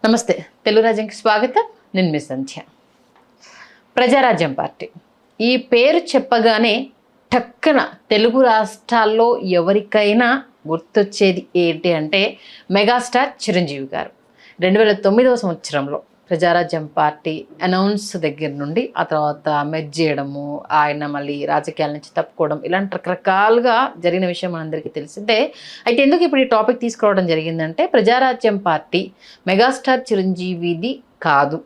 నమస్తే, తెలుగు రాజ్యంకి స్వాగతం. నేను మీ సంధ్య. ప్రజారాజ్యం పార్టీ ఈ పేరు చెప్పగానే టక్కన తెలుగు రాష్ట్రాల్లో ఎవరికైనా గుర్తొచ్చేది ఏంటి అంటే మెగాస్టార్ చిరంజీవి గారు. 2009వ సంవత్సరంలో ప్రజారాజ్యం పార్టీ అనౌన్స్ దగ్గర నుండి ఆ తర్వాత మెర్జ్ చేయడము, ఆయన మళ్ళీ రాజకీయాల నుంచి తప్పుకోవడం, ఇలాంటి రకరకాలుగా జరిగిన విషయం మనందరికీ తెలిసిందే. అయితే ఎందుకు ఇప్పుడు ఈ టాపిక్ తీసుకురావడం జరిగిందంటే, ప్రజారాజ్యం పార్టీ మెగాస్టార్ చిరంజీవిది కాదు,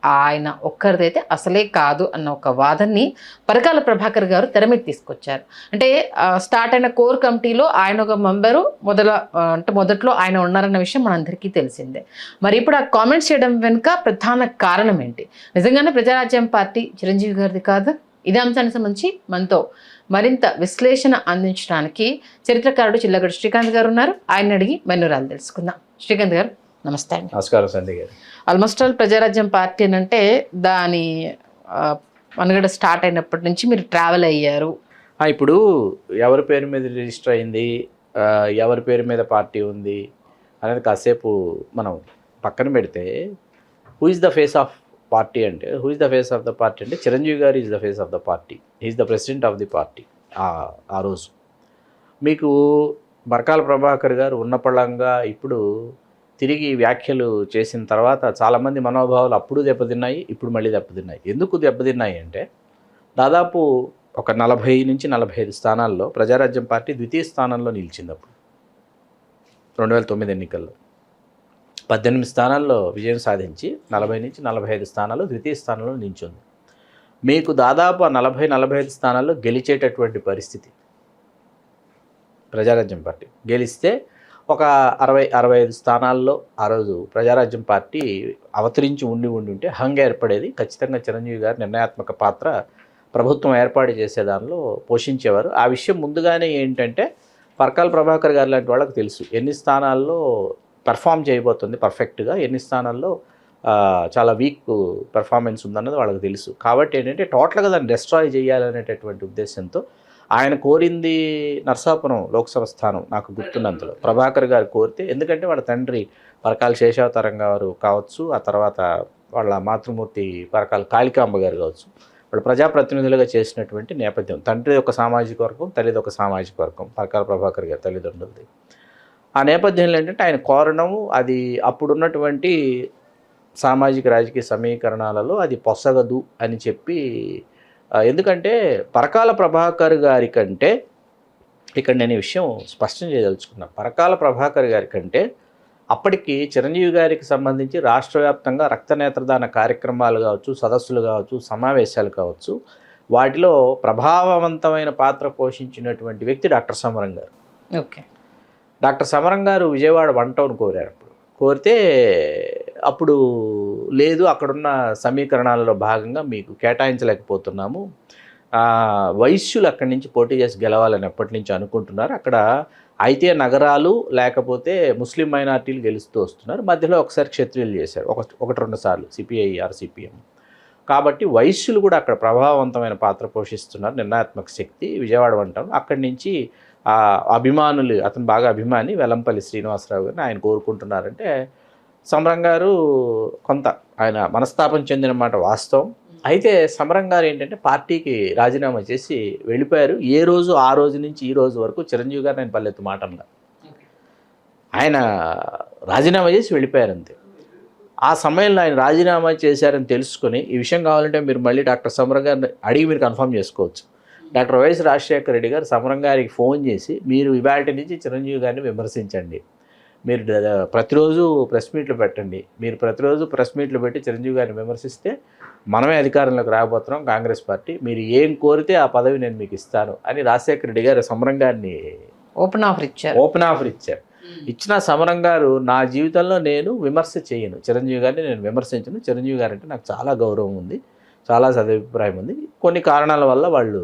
ఆయన ఒక్కరిదైతే అసలే కాదు అన్న ఒక వాదనని పరకాల ప్రభాకర్ గారు తెర మీద తీసుకొచ్చారు. అంటే స్టార్ట్ అయిన కోర్ కమిటీలో ఆయన ఒక మెంబరు, మొదట్లో ఆయన ఉన్నారన్న విషయం మనందరికీ తెలిసిందే. మరి ఇప్పుడు ఆ కామెంట్స్ చేయడం వెనుక ప్రధాన కారణం ఏంటి? నిజంగానే ప్రజారాజ్యం పార్టీ చిరంజీవి గారిది కాదు? ఇదే అంశానికి సంబంధించి మనతో మరింత విశ్లేషణ అందించడానికి చరిత్రకారుడు చిల్లగడ్డ శ్రీకాంత్ గారు ఉన్నారు. ఆయన అడిగి మెన్నురాలు తెలుసుకుందాం. శ్రీకాంత్ గారు నమస్తే అండి. నమస్కారం సంధ్య గారు. ఆల్మోస్ట్ ఆల్ ప్రజారాజ్యం పార్టీ అని అంటే దాని మనగడ స్టార్ట్ అయినప్పటి నుంచి మీరు ట్రావెల్ అయ్యారు. ఇప్పుడు ఎవరి పేరు మీద రిజిస్టర్ అయింది, ఎవరి పేరు మీద పార్టీ ఉంది అనేది కాసేపు మనం పక్కన పెడితే, who is the face of party అంటే, who is the face of the party అంటే Chiranjeevi garu is the face of the party, is the president of the party. ఆ రోజు మీకు పరకాల ప్రభాకర్ గారు ఉన్నపళంగా ఇప్పుడు తిరిగి వ్యాఖ్యలు చేసిన తర్వాత చాలామంది మనోభావాలు అప్పుడు దెబ్బతిన్నాయి, ఇప్పుడు మళ్ళీ దెబ్బతిన్నాయి. ఎందుకు దెబ్బతిన్నాయి అంటే, దాదాపు ఒక 40 నుంచి 45 స్థానాల్లో ప్రజారాజ్యం పార్టీ ద్వితీయ స్థానంలో నిలిచింది. అప్పుడు 2009 ఎన్నికల్లో 18 స్థానాల్లో విజయం సాధించి 40 నుంచి 45 స్థానాల్లో ద్వితీయ స్థానంలో నిలిచింది. మీకు దాదాపు 40-45 స్థానాల్లో గెలిచేటటువంటి పరిస్థితి. ప్రజారాజ్యం పార్టీ గెలిస్తే ఒక 60-65 స్థానాల్లో ఆ రోజు ప్రజారాజ్యం పార్టీ అవతరించి ఉంటే హంగ్ ఏర్పడేది. ఖచ్చితంగా చిరంజీవి గారు నిర్ణయాత్మక పాత్ర ప్రభుత్వం ఏర్పాటు చేసే దానిలో పోషించేవారు. ఆ విషయం ముందుగానే ఏంటంటే, పరకాల ప్రభాకర్ గారు లాంటి వాళ్ళకి తెలుసు ఎన్ని స్థానాల్లో పెర్ఫామ్ చేయబోతుంది పర్ఫెక్ట్గా, ఎన్ని స్థానాల్లో చాలా వీక్ పెర్ఫార్మెన్స్ ఉందన్నది వాళ్ళకి తెలుసు. కాబట్టి ఏంటంటే టోటల్గా దాన్ని డిస్ట్రాయ్ చేయాలనేటటువంటి ఉద్దేశంతో ఆయన కోరింది నర్సాపురం లోక్సభ స్థానం. నాకు గుర్తున్నంతలో ప్రభాకర్ గారు కోరితే, ఎందుకంటే వాళ్ళ తండ్రి పరకాల శేషావతారం గారు కావచ్చు, ఆ తర్వాత వాళ్ళ మాతృమూర్తి పరకాల కాళికాంబ గారు కావచ్చు, వాళ్ళు ప్రజాప్రతినిధులుగా చేసినటువంటి నేపథ్యం. తండ్రి ఒక సామాజిక వర్గం, తల్లిది ఒక సామాజిక వర్గం, పరకాల ప్రభాకర్ గారి తల్లిదండ్రులది. ఆ నేపథ్యంలో ఏంటంటే ఆయన కోరడము, అది అప్పుడున్నటువంటి సామాజిక రాజకీయ సమీకరణాలలో అది పొసగదు అని చెప్పి, ఎందుకంటే పరకాల ప్రభాకర్ గారి కంటే, ఇక్కడ నేను ఈ విషయం స్పష్టం చేయదలుచుకున్నా, పరకాల ప్రభాకర్ గారి కంటే అప్పటికి చిరంజీవి గారికి సంబంధించి రాష్ట్ర వ్యాప్తంగా రక్తనేత్రదాన కార్యక్రమాలు కావచ్చు, సదస్సులు కావచ్చు, సమావేశాలు కావచ్చు, వాటిలో ప్రభావవంతమైన పాత్ర పోషించినటువంటి వ్యక్తి డాక్టర్ సమరం గారు. ఓకే, డాక్టర్ సమరం గారు విజయవాడ 1 టౌన్ కోరారు. కోరితే అప్పుడు లేదు, అక్కడున్న సమీకరణాలలో భాగంగా మీకు కేటాయించలేకపోతున్నాము, వైశ్యులు అక్కడి నుంచి పోటీ చేసి గెలవాలని ఎప్పటి నుంచి అనుకుంటున్నారు, అక్కడ అయితే నగరాలు లేకపోతే ముస్లిం మైనార్టీలు గెలుస్తూ వస్తున్నారు, మధ్యలో ఒకసారి క్షత్రియులు చేశారు, 1-2 సార్లు సిపిఐ ఆర్ సిపిఎం. కాబట్టి వైశ్యులు కూడా అక్కడ ప్రభావవంతమైన పాత్ర పోషిస్తున్నారు, నిర్ణయాత్మక శక్తి. విజయవాడ 1 టౌన్, అక్కడి నుంచి అభిమానులు, అతను బాగా అభిమాని వెల్లంపల్లి శ్రీనివాసరావు గారిని ఆయన కోరుకుంటున్నారంటే, సమరం గారు కొంత ఆయన మనస్తాపం చెందిన మాట వాస్తవం. అయితే సమరం గారు ఏంటంటే పార్టీకి రాజీనామా చేసి వెళ్ళిపోయారు. ఆ రోజు నుంచి ఈ రోజు వరకు చిరంజీవి గారు నేను పల్లెత్తు మాట అన్నా, ఆయన రాజీనామా చేసి వెళ్ళిపోయారు అంతే. ఆ సమయంలో ఆయన రాజీనామా చేశారని తెలుసుకొని, ఈ విషయం కావాలంటే మీరు మళ్ళీ డాక్టర్ సమరం గారిని అడిగి మీరు కన్ఫర్మ్ చేసుకోవచ్చు. డాక్టర్ వైఎస్ రాజశేఖర రెడ్డి గారు సమరం గారికి ఫోన్ చేసి, మీరు ఇవాళ నుంచి చిరంజీవి గారిని విమర్శించండి, మీరు ప్రతిరోజు ప్రెస్ మీట్లు పెట్టండి, మీరు ప్రతిరోజు ప్రెస్ మీట్లు పెట్టి చిరంజీవి గారిని విమర్శిస్తే మనమే అధికారంలోకి రాబోతున్నాం కాంగ్రెస్ పార్టీ, మీరు ఏం కోరితే ఆ పదవి నేను మీకు ఇస్తాను అని రాజశేఖర రెడ్డి గారు సమరం గారిని ఓపెన్ ఆఫర్ ఇచ్చారు. ఇచ్చిన సమరం గారు, నా జీవితంలో నేను విమర్శ చేయను, చిరంజీవి గారిని నేను విమర్శించను, చిరంజీవి గారు అంటే నాకు చాలా గౌరవం ఉంది, చాలా సదభిప్రాయం ఉంది, కొన్ని కారణాల వల్ల వాళ్ళు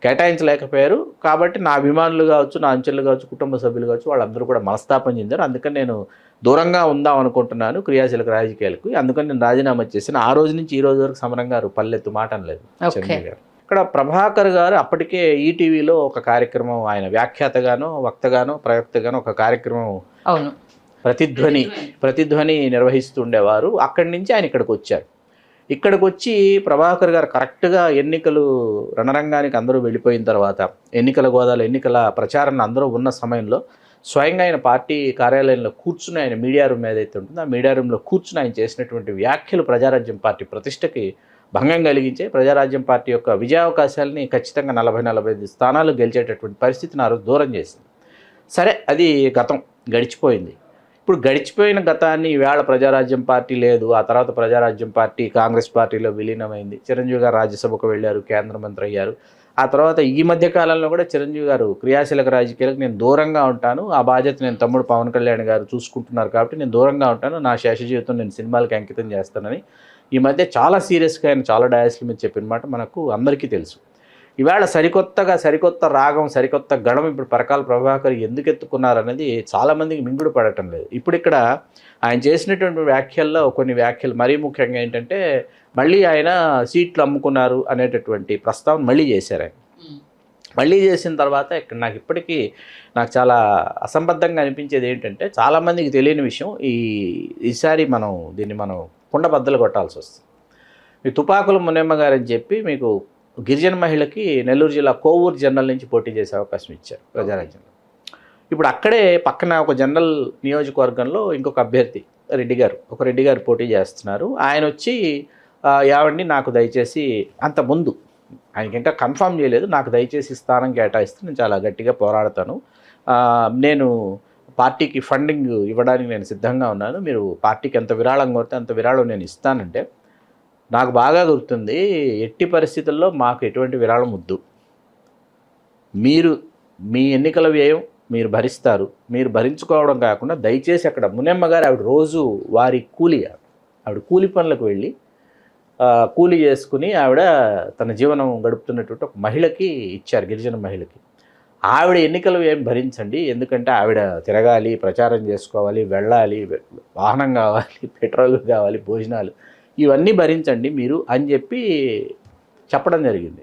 కేటాయించలేకపోయారు, కాబట్టి నా అభిమానులు కావచ్చు, నా అంచెలు కావచ్చు, కుటుంబ సభ్యులు కావచ్చు, వాళ్ళందరూ కూడా మనస్తాపం చెందారు, అందుకని నేను దూరంగా ఉందాం అనుకుంటున్నాను క్రియాశీలక రాజకీయాలకు, అందుకని నేను రాజీనామా చేశాను. ఆ రోజు నుంచి ఈ రోజు వరకు సమరం గారు పల్లెత్తు మాట అనలేదు చిరంజీవి గారు. ఇక్కడ ప్రభాకర్ గారు అప్పటికే ఈటీవీలో ఒక కార్యక్రమం, ఆయన వ్యాఖ్యాతగానో వక్తగానో ప్రవక్తగానో ఒక కార్యక్రమం ప్రతిధ్వని నిర్వహిస్తుండేవారు. అక్కడి నుంచి ఆయన ఇక్కడికి వచ్చారు. ఇక్కడికి వచ్చి ప్రభాకర్ గారు కరెక్ట్గా ఎన్నికలు రణరంగానికి అందరూ వెళ్ళిపోయిన తర్వాత, ఎన్నికల గోదాలు ఎన్నికల ప్రచారాన్ని అందరూ ఉన్న సమయంలో స్వయంగా ఆయన పార్టీ కార్యాలయంలో కూర్చుని, ఆయన మీడియా రూమ్ ఏదైతే ఉంటుందో ఆ మీడియా రూమ్లో కూర్చుని ఆయన చేసినటువంటి వ్యాఖ్యలు ప్రజారాజ్యం పార్టీ ప్రతిష్టకి భంగం కలిగించే, ప్రజారాజ్యం పార్టీ యొక్క విజయావకాశాలని ఖచ్చితంగా 40-45 స్థానాలు గెలిచేటటువంటి పరిస్థితిని ఆ రోజు దూరం చేసింది. సరే, అది గతం, గడిచిపోయింది. ఇప్పుడు గడిచిపోయిన గతాన్ని ఈవేళ ప్రజారాజ్యం పార్టీ లేదు, ఆ తర్వాత ప్రజారాజ్యం పార్టీ కాంగ్రెస్ పార్టీలో విలీనమైంది. చిరంజీవి గారు రాజ్యసభకు వెళ్ళారు, కేంద్ర మంత్రి అయ్యారు. ఆ తర్వాత ఈ మధ్య కాలంలో కూడా చిరంజీవి గారు క్రియాశీలక రాజకీయాలకు నేను దూరంగా ఉంటాను, ఆ బాధ్యత నేను తమ్ముడు పవన్ కళ్యాణ్ గారు చూసుకుంటున్నారు కాబట్టి నేను దూరంగా ఉంటాను, నా శేష జీవితం నేను సినిమాలకి అంకితం చేస్తానని ఈ మధ్య చాలా సీరియస్గా ఆయన చాలా డయాస్ల మీద చెప్పిన మాట మనకు అందరికీ తెలుసు. ఈవేళ సరికొత్త రాగం, సరికొత్త గణం ఇప్పుడు పరకాల ప్రభాకర్ ఎందుకు ఎత్తుకున్నారనేది చాలామందికి మింగుడు పడటం లేదు. ఇప్పుడు ఇక్కడ ఆయన చేసినటువంటి వ్యాఖ్యల్లో కొన్ని వ్యాఖ్యలు మరీ ముఖ్యంగా ఏంటంటే, మళ్ళీ ఆయన సీట్లు అమ్ముకున్నారు అనేటటువంటి ప్రస్తావన మళ్ళీ చేశారు ఆయన. మళ్ళీ చేసిన తర్వాత ఇక్కడ నాకు చాలా అసంబద్ధంగా అనిపించేది ఏంటంటే, చాలామందికి తెలియని విషయం, ఈసారి దీన్ని మనం కుండబద్దలు కొట్టాల్సి వస్తుంది. మీ తుపాకుల మునెమ్మ గారు అని చెప్పి మీకు గిరిజన మహిళకి నెల్లూరు జిల్లా కోవూరు జనరల్ నుంచి పోటీ చేసే అవకాశం ఇచ్చారు ప్రజారాజ్యంలో. ఇప్పుడు అక్కడే పక్కన ఒక జనరల్ నియోజకవర్గంలో ఇంకొక అభ్యర్థి రెడ్డి గారు పోటీ చేస్తున్నారు. ఆయన వచ్చి యావండి నాకు దయచేసి, అంత ముందు ఆయనకి ఇంకా కన్ఫర్మ్ చేయలేదు, నాకు దయచేసి స్థానం కేటాయిస్తే నేను చాలా గట్టిగా పోరాడతాను, నేను పార్టీకి ఫండింగ్ ఇవ్వడానికి నేను సిద్ధంగా ఉన్నాను, మీరు పార్టీకి ఎంత విరాళం కోరితే అంత విరాళం నేను ఇస్తానంటే, నాకు బాగా గుర్తుంది, ఎట్టి పరిస్థితుల్లో మాకు ఎటువంటి విరాళం వద్దు, మీ ఎన్నికల వ్యయం మీరు భరిస్తారు, మీరు భరించుకోవడం కాకుండా దయచేసి అక్కడ మునెమ్మ గారు ఆవిడ రోజు వారి ఆవిడ కూలి పనులకు వెళ్ళి కూలి చేసుకుని ఆవిడ తన జీవనం గడుపుతున్నటువంటి ఒక మహిళకి ఇచ్చారు, గిరిజన మహిళకి. ఆవిడ ఎన్నికలు ఏం భరించండి, ఎందుకంటే ఆవిడ తిరగాలి, ప్రచారం చేసుకోవాలి, వెళ్ళాలి, వాహనం కావాలి, పెట్రోల్ కావాలి, భోజనాలు, ఇవన్నీ భరించండి మీరు అని చెప్పి చెప్పడం జరిగింది.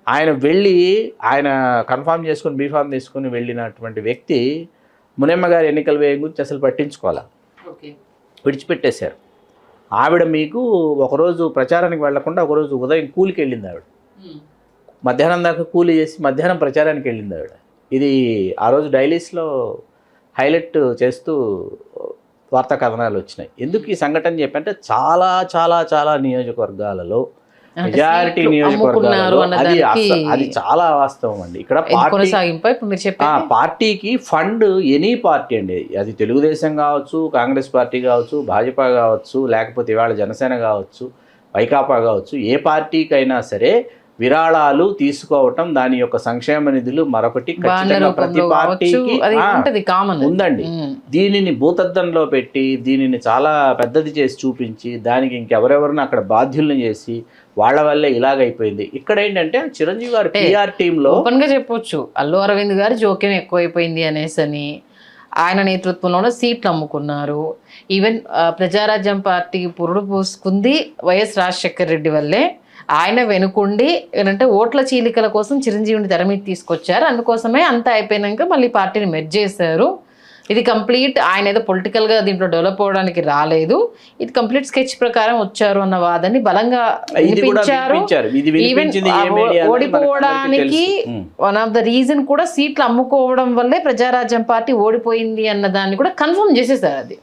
ఆయన కన్ఫామ్ చేసుకుని బీఫామ్ తీసుకుని వెళ్ళినటువంటి వ్యక్తి మునెమ్మ గారి ఎన్నికల వ్యయం గురించి అసలు పట్టించుకోవాలి, విడిచిపెట్టేశారు. ఆవిడ మీకు ఒకరోజు ప్రచారానికి వెళ్లకుండా ఒకరోజు ఉదయం కూలికి వెళ్ళింది ఆవిడ, మధ్యాహ్నం దాకా కూలి చేసి మధ్యాహ్నం ప్రచారానికి వెళ్ళింది ఆవిడ. ఇది ఆ రోజు డైలీస్లో హైలైట్ చేస్తూ వార్తా కథనాలు వచ్చినాయి. ఎందుకు ఈ సంఘటన చెప్పంటే, చాలా చాలా చాలా నియోజకవర్గాలలో, మెజారిటీ నియోజకవర్గాలలో అది చాలా వాస్తవం అండి. ఇక్కడ పార్టీకి ఫండ్ ఎనీ పార్టీ అండి, అది తెలుగుదేశం కావచ్చు, కాంగ్రెస్ పార్టీ కావచ్చు, భాజపా కావచ్చు, లేకపోతే ఇవాళ జనసేన కావచ్చు, వైకాపా కావచ్చు, ఏ పార్టీకైనా సరే విరాళాలు తీసుకోవటం, దాని యొక్క సంక్షేమ నిధులు మరొకటి ఖచ్చితంగా ప్రతి పార్టీకి ఉందండి. దీనిని భూతద్దంలో పెట్టి దీనిని చాలా పెద్దది చేసి చూపించి దానికి ఇంకెవరెవరిని అక్కడ బాధ్యులను చేసి వాళ్ళ వల్లే ఇలాగైపోయింది. ఇక్కడ ఏంటంటే చిరంజీవి గారు పిఆర్ టీంలో ఓపెన్ గా చెప్పొచ్చు, అల్లు అరవింద్ గారి జోక్యం ఎక్కువైపోయింది అనేసని ఆయన నేతృత్వంలోనే సీట్లు అమ్ముకున్నారు. ఈవెన్ ప్రజారాజ్యం పార్టీకి పురుడు పోసుకుంది వైఎస్ రాజశేఖర రెడ్డి వల్లే. ఆయన వెనుకుండి ఏంటంటే ఓట్ల చీలికల కోసం చిరంజీవిని తెర మీద తీసుకొచ్చారు, అందుకోసమే అంతా అయిపోయినాక మళ్ళీ పార్టీని మెర్జ్ చేశారు. ఇది కంప్లీట్ ఆయన ఏదో పొలిటికల్గా దీంట్లో డెవలప్ అవడానికి రాలేదు, ఇది కంప్లీట్ స్కెచ్ ప్రకారం వచ్చారు అన్న వాదాన్ని బలంగా వినిపించారు. ఈవెన్ ఓడిపోవడానికి వన్ ఆఫ్ ద రీజన్ కూడా సీట్లు అమ్ముకోవడం వల్లే ప్రజారాజ్యం పార్టీ ఓడిపోయింది అన్న దాన్ని కూడా కన్ఫర్మ్ చేసేసారు. అది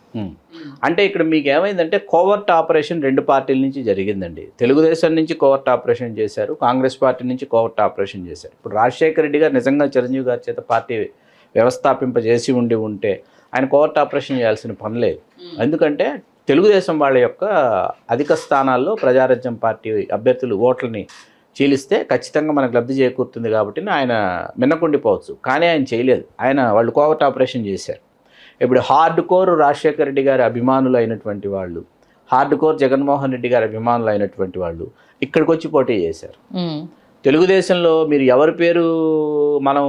అంటే ఇక్కడ మీకు ఏమైందంటే కోవర్ట్ ఆపరేషన్ రెండు పార్టీల నుంచి జరిగిందండి. తెలుగుదేశం నుంచి కోవర్ట్ ఆపరేషన్ చేశారు, కాంగ్రెస్ పార్టీ నుంచి కోవర్ట్ ఆపరేషన్ చేశారు. ఇప్పుడు రాజశేఖర రెడ్డి గారు నిజంగా చిరంజీవి గారి చేత పార్టీ వ్యవస్థాపింపజేసి ఉంటే ఆయన కోవర్ట్ ఆపరేషన్ చేయాల్సిన పని లేదు. ఎందుకంటే తెలుగుదేశం వాళ్ళ యొక్క అధిక స్థానాల్లో ప్రజారాజ్యం పార్టీ అభ్యర్థులు ఓట్లని చీలిస్తే ఖచ్చితంగా మనకు లబ్ధి చేకూరుతుంది కాబట్టి ఆయన మిన్నకుండిపోవచ్చు. కానీ ఆయన చేయలేదు, వాళ్ళు కోవర్ట్ ఆపరేషన్ చేశారు. ఇప్పుడు హార్డ్ కోర్ రాజశేఖర రెడ్డి గారి అభిమానులు అయినటువంటి వాళ్ళు, హార్డ్ కోర్ జగన్మోహన్ రెడ్డి గారి అభిమానులు అయినటువంటి వాళ్ళు ఇక్కడికి వచ్చి పోటీ చేశారు. తెలుగుదేశంలో మీరు ఎవరి పేరు మనం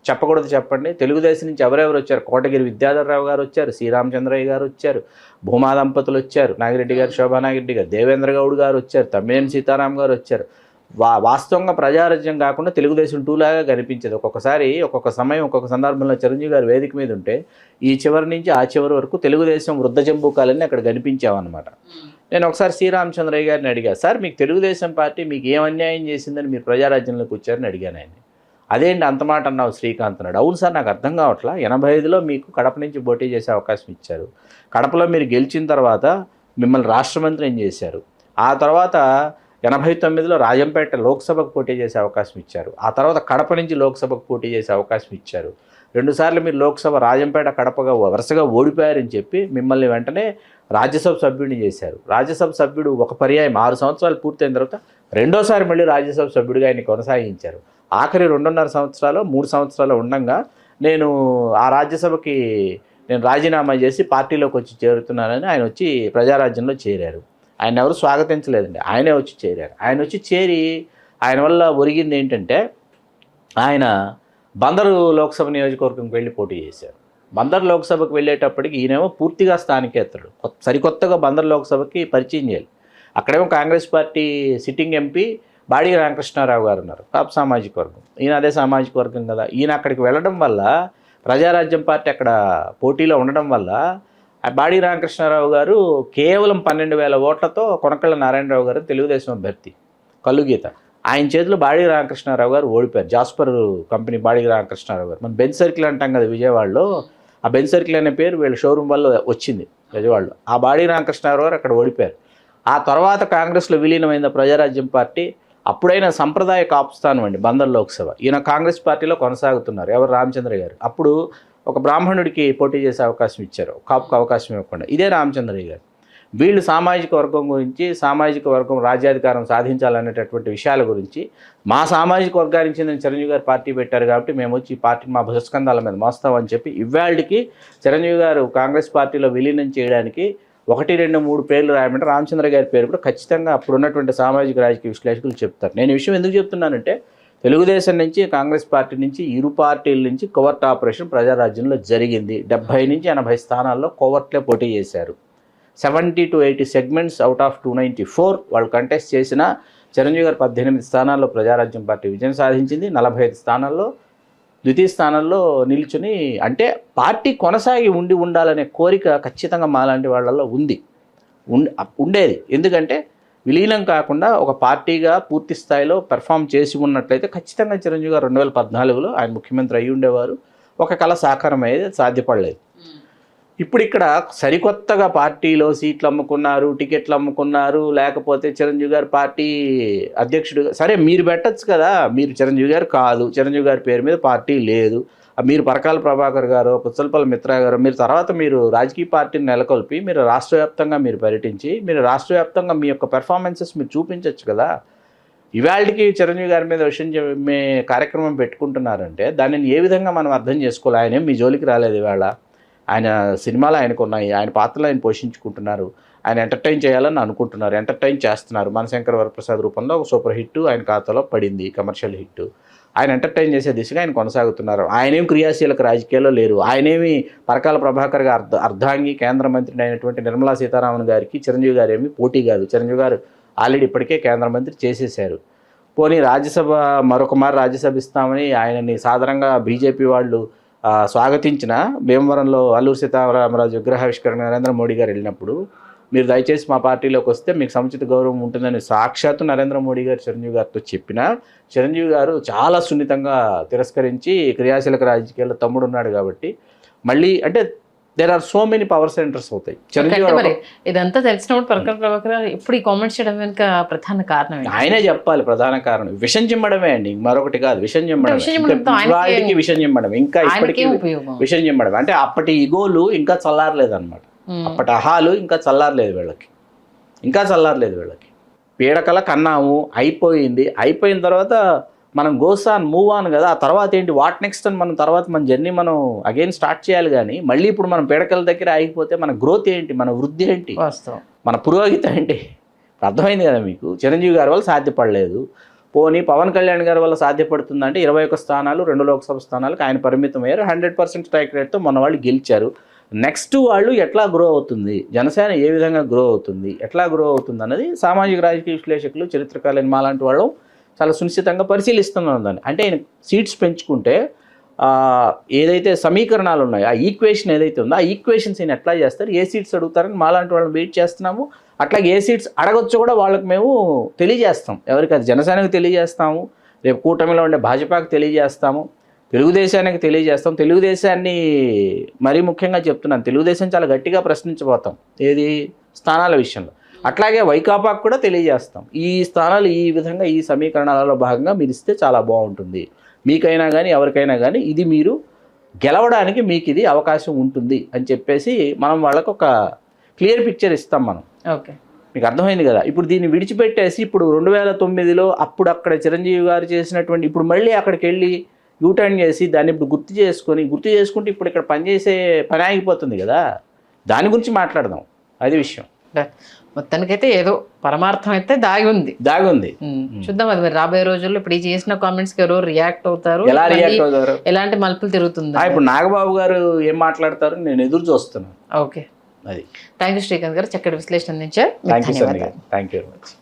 చెప్పకూడదు చెప్పండి, తెలుగుదేశం నుంచి ఎవరెవరు వచ్చారు? కోటగిరి విద్యాధరరావు గారు వచ్చారు, శ్రీరామచంద్రయ్య గారు వచ్చారు, భూమా దంపతులు వచ్చారు, నాగిరెడ్డి గారు, శోభా నాగిరెడ్డి గారు, దేవేంద్ర గౌడ్ గారు వచ్చారు, తమ్మినేని సీతారాం గారు వచ్చారు. వాస్తవంగా ప్రజారాజ్యం కాకుండా తెలుగుదేశం 2 లాగా కనిపించేది. ఒక్కొక్కసారి ఒక్కొక్క సమయం ఒక్కొక్క సందర్భంలో చిరంజీవి గారు వేదిక మీద ఉంటే ఈ చివరి నుంచి ఆ చివరి వరకు తెలుగుదేశం వృద్ధ జంబూకాలన్నీ అక్కడ కనిపించామన్నమాట. నేను ఒకసారి శ్రీరామచంద్రయ్య గారిని అడిగా, సార్ మీకు తెలుగుదేశం పార్టీ మీకు ఏం అన్యాయం చేసిందని మీరు ప్రజారాజ్యంలోకి వచ్చారని అడిగాను ఆయన. అదేంటి అంత మాట అన్నావు శ్రీకాంత్ అన్నాడు. అవును సార్, నాకు అర్థం కావట్లా. 85లో మీకు కడప నుంచి పోటీ చేసే అవకాశం ఇచ్చారు. కడపలో మీరు గెలిచిన తర్వాత మిమ్మల్ని రాష్ట్ర మంత్రిని చేశారు. ఆ తర్వాత 89లో రాజంపేట లోక్సభకు పోటీ చేసే అవకాశం ఇచ్చారు. ఆ తర్వాత కడప నుంచి లోక్సభకు పోటీ చేసే అవకాశం ఇచ్చారు. 2 సార్లు మీరు లోక్సభ రాజంపేట కడపగా వరుసగా ఓడిపోయారని చెప్పి మిమ్మల్ని వెంటనే రాజ్యసభ సభ్యుడిని చేశారు. రాజ్యసభ సభ్యుడు ఒక పర్యాయం 6 సంవత్సరాలు పూర్తయిన తర్వాత రెండోసారి మళ్ళీ రాజ్యసభ సభ్యుడిగా ఆయన కొనసాగించారు. ఆఖరి 2.5 సంవత్సరాలు 3 సంవత్సరాలు ఉండగా నేను ఆ రాజ్యసభకి రాజీనామా చేసి పార్టీలోకి వచ్చి చేరుతున్నానని ఆయన వచ్చి ప్రజారాజ్యంలో చేరారు. ఆయన ఎవరు స్వాగతించలేదండి, ఆయనే వచ్చి చేరారు. ఆయన వచ్చి చేరి ఆయన వల్ల ఒరిగింది ఏంటంటే ఆయన బందరు లోక్సభ నియోజకవర్గంకి వెళ్ళి పోటీ చేశారు. బందర్ లోక్సభకు వెళ్ళేటప్పటికి ఈయనేమో పూర్తిగా స్థానికేతరుడు, సరికొత్తగా బందర్ లోక్సభకి పరిచయం చేయాలి. అక్కడేమో Congress party sitting MP body Ramakrishna Rao గారు ఉన్నారు, కాపు సామాజిక వర్గం. ఈయన అదే సామాజిక వర్గం కదా. ఈయన అక్కడికి వెళ్ళడం వల్ల ప్రజారాజ్యం పార్టీ అక్కడ పోటీలో ఉండడం వల్ల బాడి రామకృష్ణారావు గారు కేవలం 12,000 ఓట్లతో కొనకళ్ళ నారాయణరావు గారు తెలుగుదేశం అభ్యర్థి కల్లుగీత, ఆయన చేతిలో బాడి రామకృష్ణారావు గారు ఓడిపోయారు. జాస్పర్ కంపెనీ బాడి రామకృష్ణారావు గారు, మన బెంచ్ సర్కిల్ అంటాం కదా విజయవాడలో, ఆ బెంచ్ సర్కిల్ అనే పేరు వీళ్ళ షోరూమ్ వల్ల వచ్చింది విజయవాడలో. ఆ బాడి రామకృష్ణారావు గారు అక్కడ ఓడిపోయారు. ఆ తర్వాత కాంగ్రెస్లో విలీనమైన ప్రజారాజ్యం పార్టీ అప్పుడైనా సంప్రదాయ కాపు స్థానం అండి బందర్ లోక్సభ. ఈయన కాంగ్రెస్ పార్టీలో కొనసాగుతున్నారు. ఎవరు? రామచంద్ర గారు. అప్పుడు ఒక బ్రాహ్మణుడికి పోటీ చేసే అవకాశం ఇచ్చారు, కాపుకు అవకాశం ఇవ్వకుండా. ఇదే రామచంద్రయ్య గారు. వీళ్ళు సామాజిక వర్గం గురించి, సామాజిక వర్గం రాజ్యాధికారం సాధించాలనేటటువంటి విషయాల గురించి, మా సామాజిక వర్గానికి చెందిన చిరంజీవి గారు పార్టీ పెట్టారు కాబట్టి మేము వచ్చి ఈ పార్టీని మా భుజస్కంధాల మీద మోస్తామని చెప్పి ఇవాళకి చిరంజీవి గారు కాంగ్రెస్ పార్టీలో విలీనం చేయడానికి 1, 2, 3 పేర్లు రాయమంటే రామచంద్ర గారి పేరు కూడా ఖచ్చితంగా అప్పుడు ఉన్నటువంటి సామాజిక రాజకీయ విశ్లేషకులు చెప్తారు. నేను ఈ విషయం ఎందుకు చెప్తున్నానంటే తెలుగుదేశం నుంచి కాంగ్రెస్ పార్టీ నుంచి ఇరు పార్టీల నుంచి కోవర్ట్ ఆపరేషన్ ప్రజారాజ్యంలో జరిగింది. 70 నుంచి 80 స్థానాల్లో కోవర్ట్లే పోటీ చేశారు. 70 to 80 సెగ్మెంట్స్ అవుట్ ఆఫ్ 294 వాళ్ళు కంటెస్ట్ చేసిన చిరంజీవి గారు 18 స్థానాల్లో ప్రజారాజ్యం పార్టీ విజయం సాధించింది. 45 స్థానాల్లో ద్వితీయ స్థానంలో నిల్చుని, అంటే పార్టీ కొనసాగి ఉండాలనే కోరిక ఖచ్చితంగా మాలాంటి వాళ్ళల్లో ఉండేది. ఎందుకంటే విలీనం కాకుండా ఒక పార్టీగా పూర్తి స్థాయిలో పెర్ఫామ్ చేసి ఉన్నట్లయితే ఖచ్చితంగా చిరంజీవి గారు 2014లో ఆయన ముఖ్యమంత్రి అయ్యి ఉండేవారు. ఒక కళ సాకారం అయ్యేది, సాధ్యపడలేదు. ఇప్పుడు ఇక్కడ సరికొత్తగా పార్టీలో సీట్లు అమ్ముకున్నారు, టికెట్లు అమ్ముకున్నారు, లేకపోతే చిరంజీవి గారు పార్టీ అధ్యక్షుడు. సరే మీరు పెట్టచ్చు కదా, మీరు చిరంజీవి గారు కాదు, చిరంజీవి గారి పేరు మీద పార్టీ లేదు, మీరు పరకాల ప్రభాకర్ గారు, పుచ్చలపల్లి మిత్రా గారు, మీరు తర్వాత మీరు రాజకీయ పార్టీని నెలకొల్పి మీరు రాష్ట్ర వ్యాప్తంగా మీరు పర్యటించి మీరు రాష్ట్ర వ్యాప్తంగా మీ యొక్క పెర్ఫార్మెన్సెస్ మీరు చూపించవచ్చు కదా. ఇవాళకి చిరంజీవి గారి మీద విషయం చెప్పే కార్యక్రమం పెట్టుకుంటున్నారంటే దానిని ఏ విధంగా మనం అర్థం చేసుకోవాలి? ఆయన మీ జోలికి రాలేదు. ఇవాళ ఆయన సినిమాలు ఆయనకు ఉన్నాయి, ఆయన పాత్రలు ఆయన పోషించుకుంటున్నారు, ఆయన ఎంటర్టైన్ చేయాలని అనుకుంటున్నారు, ఎంటర్టైన్ చేస్తున్నారు. మనశంకర వరప్రసాద్ రూపంలో ఒక సూపర్ హిట్ ఆయన ఖాతాలో పడింది, కమర్షియల్ హిట్. ఆయన ఎంటర్టైన్ చేసే దిశగా ఆయన కొనసాగుతున్నారు. ఆయనేమి క్రియాశీలక రాజకీయాల్లో లేరు. ఆయనేమి పరకాల ప్రభాకర్ గారు అర్ధాంగి కేంద్ర మంత్రి అయినటువంటి నిర్మలా సీతారామన్ గారికి చిరంజీవి గారు ఏమి పోటీ కాదు. చిరంజీవి గారు ఆల్రెడీ ఇప్పటికే కేంద్ర మంత్రి చేసేశారు. పోనీ రాజ్యసభ మరొకమారు రాజ్యసభ ఇస్తామని ఆయనని సాధారణంగా బీజేపీ వాళ్ళు స్వాగతించిన భీమవరంలో అల్లూరు సీతారామరాజు విగ్రహావిష్కరణ నరేంద్ర మోడీ గారు వెళ్ళినప్పుడు మీరు దయచేసి మా పార్టీలోకి వస్తే మీకు సముచిత గౌరవం ఉంటుందని సాక్షాత్తు నరేంద్ర మోడీ గారు చిరంజీవి గారితో చెప్పినా చిరంజీవి గారు చాలా సున్నితంగా తిరస్కరించి క్రియాశీలక రాజకీయాల్లో తమ్ముడు ఉన్నాడు కాబట్టి మళ్ళీ అంటే there are so many power centres అవుతాయి. మరి ఇదంతా తెలిసినప్పుడు పరకాల ప్రభాకర్ ఇప్పుడు ఈ కామెంట్స్ చేయడం వెనుక ప్రధాన కారణం ఆయనే చెప్పాలి. ప్రధాన కారణం విషం చిమ్మడమే అండి, మరొకటి కాదు. విషం చిమ్మడం, విషం చిమ్మడం, ఇంకా ఇప్పటికీ విషం చిమ్మడం. అంటే అప్పటి ఇగోలు ఇంకా చల్లారలేదు అనమాట. అప్పటి అహాలు ఇంకా చల్లారలేదు వీళ్ళకి, ఇంకా చల్లారలేదు వీళ్ళకి. పీడకల కన్నాము, అయిపోయింది. అయిపోయిన తర్వాత మనం గోస్ ఆన్, మూవ్ ఆన్ కదా. ఆ తర్వాత ఏంటి, వాట్ నెక్స్ట్ అని మనం తర్వాత మన జర్నీ మనం అగైన్ స్టార్ట్ చేయాలి. కానీ మళ్ళీ ఇప్పుడు మనం పీడకల దగ్గర ఆగిపోతే మన గ్రోత్ ఏంటి, మన వృద్ధి ఏంటి, మన పురోగతి ఏంటి? అర్థమైంది కదా మీకు. చిరంజీవి గారి వల్ల సాధ్యపడలేదు. పోనీ పవన్ కళ్యాణ్ గారి వల్ల సాధ్యపడుతుందంటే 21 స్థానాలు 2 లోక్సభ స్థానాలకు ఆయన పరిమితం అయ్యారు. 100% స్ట్రైక్ రేట్తో మొన్న వాళ్ళు గెలిచారు. నెక్స్ట్ వాళ్ళు ఎట్లా గ్రో అవుతుంది, జనసేన ఏ విధంగా గ్రో అవుతుంది, ఎట్లా గ్రో అవుతుంది అన్నది సామాజిక రాజకీయ విశ్లేషకులు, చరిత్రకారులు మాలాంటి వాళ్ళు చాలా సునిశ్చితంగా పరిశీలిస్తున్నాను దాన్ని. అంటే ఆయన సీట్స్ పెంచుకుంటే ఏదైతే సమీకరణాలు ఉన్నాయో ఆ ఈక్వేషన్ ఏదైతే ఉందో ఆ ఈక్వేషన్స్ ఆయన ఎట్లా చేస్తారు, ఏ సీట్స్ అడుగుతారని మాలాంటి వాళ్ళని వెయిట్ చేస్తున్నాము. అట్లాగే ఏ సీట్స్ అడగొచ్చు కూడా వాళ్ళకి మేము తెలియజేస్తాం. ఎవరికి అది జనసేనకు తెలియజేస్తాము, రేపు కూటమిలో ఉండే భాజపాకు తెలియజేస్తాము, తెలుగుదేశానికి తెలియజేస్తాం. తెలుగుదేశాన్ని మరీ ముఖ్యంగా చెప్తున్నాను, తెలుగుదేశం చాలా గట్టిగా ప్రశ్నించబోతాం ఏది స్థానాల విషయంలో. అట్లాగే వైకాపాకు కూడా తెలియజేస్తాం, ఈ స్థానాలు ఈ విధంగా ఈ సమీకరణాలలో భాగంగా మీరు ఇస్తే చాలా బాగుంటుంది, మీకైనా కానీ ఎవరికైనా కానీ ఇది మీరు గెలవడానికి మీకు ఇది అవకాశం ఉంటుంది అని చెప్పేసి మనం వాళ్ళకు ఒక క్లియర్ పిక్చర్ ఇస్తాం మనం. ఓకే, మీకు అర్థమైంది కదా. ఇప్పుడు దీన్ని విడిచిపెట్టేసి ఇప్పుడు 2009లో అప్పుడు అక్కడ చిరంజీవి గారు చేసినటువంటి ఇప్పుడు మళ్ళీ అక్కడికి వెళ్ళి యూటర్న్ చేసి దాన్ని ఇప్పుడు గుర్తు చేసుకుంటే ఇప్పుడు ఇక్కడ పనిచేసే పని ఆగిపోతుంది కదా. దాని గురించి మాట్లాడదాం, అది విషయం. మొత్తానికైతే ఏదో పరమార్థం అయితే దాగి ఉంది. చూద్దాం అది మరి రాబోయే రోజుల్లో. ఇప్పుడు ఈ చేసిన కామెంట్స్ కి ఎవరు రియాక్ట్ అవుతారు, ఎలా రియాక్ట్ అవుతారు, ఎలాంటి మలుపులు తిరుగుతుంది, ఇప్పుడు నాగబాబు గారు ఏం మాట్లాడతారు నేను ఎదురు చూస్తున్నాను. ఓకే, అది. థ్యాంక్ యూ శ్రీకాంత్ గారు, చక్కటి విశ్లేషణ అందించారు. Thank you very much.